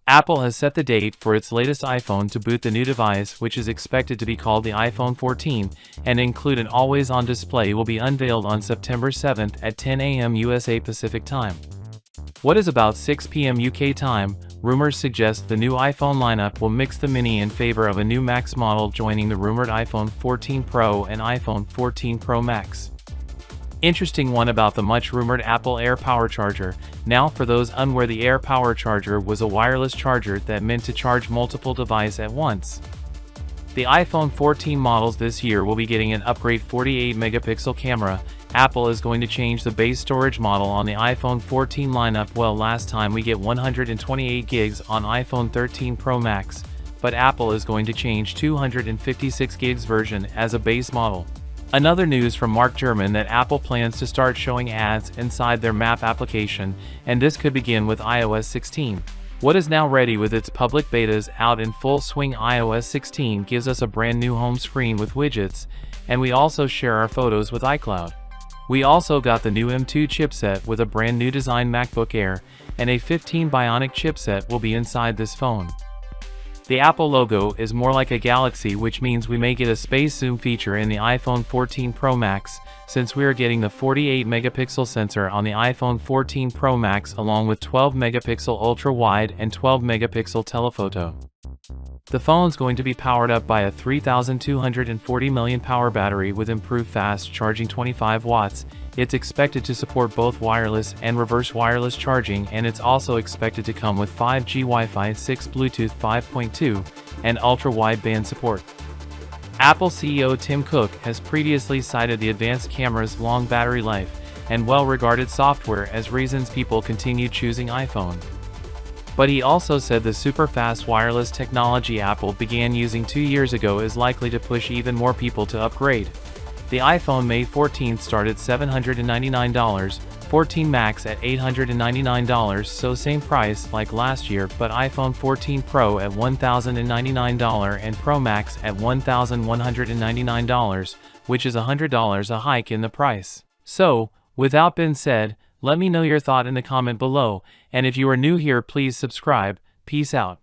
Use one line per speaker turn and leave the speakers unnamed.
Apple has set the date for its latest iPhone to boot the new device, which is expected to be called the iPhone 14, and include an always-on display will be unveiled on September 7th at 10 a.m. USA Pacific Time. What is about 6 p.m. UK time, rumors suggest the new iPhone lineup will mix the Mini in favor of a new Max model joining the rumored iPhone 14 Pro and iPhone 14 Pro Max. Interesting one about the much-rumored Apple Air Power Charger. Now for those unaware, the Air Power Charger was a wireless charger that meant to charge multiple devices at once. The iPhone 14 models this year will be getting an upgrade 48-megapixel camera. Apple is going to change the base storage model on the iPhone 14 lineup. Well, last time we get 128 gigs on iPhone 13 Pro Max, but Apple is going to change 256 gigs version as a base model. Another news from Mark Gurman that Apple plans to start showing ads inside their Map application, and this could begin with iOS 16. What is now ready with its public betas out in full swing. iOS 16 gives us a brand new home screen with widgets, and we also share our photos with iCloud. We also got the new M2 chipset with a brand new design MacBook Air, and a 15 Bionic chipset will be inside this phone. The Apple logo is more like a galaxy, which means we may get a space zoom feature in the iPhone 14 Pro Max, since we are getting the 48-megapixel sensor on the iPhone 14 Pro Max along with 12-megapixel ultra-wide and 12-megapixel telephoto. The phone's going to be powered up by a 3240 mAh battery with improved fast charging 25 watts. It's expected to support both wireless and reverse wireless charging, and it's also expected to come with 5G Wi-Fi 6, Bluetooth 5.2, and ultra-wideband support. Apple CEO Tim Cook has previously cited the advanced camera's long battery life and well-regarded software as reasons people continue choosing iPhone. But he also said the super-fast wireless technology Apple began using 2 years ago is likely to push even more people to upgrade. The iPhone May 14 started $799, 14 Max at $899, so same price like last year, but iPhone 14 Pro at $1,099 and Pro Max at $1,199, which is $100 a hike in the price. So, without being said, let me know your thought in the comment below, and if you are new here, please subscribe. Peace out.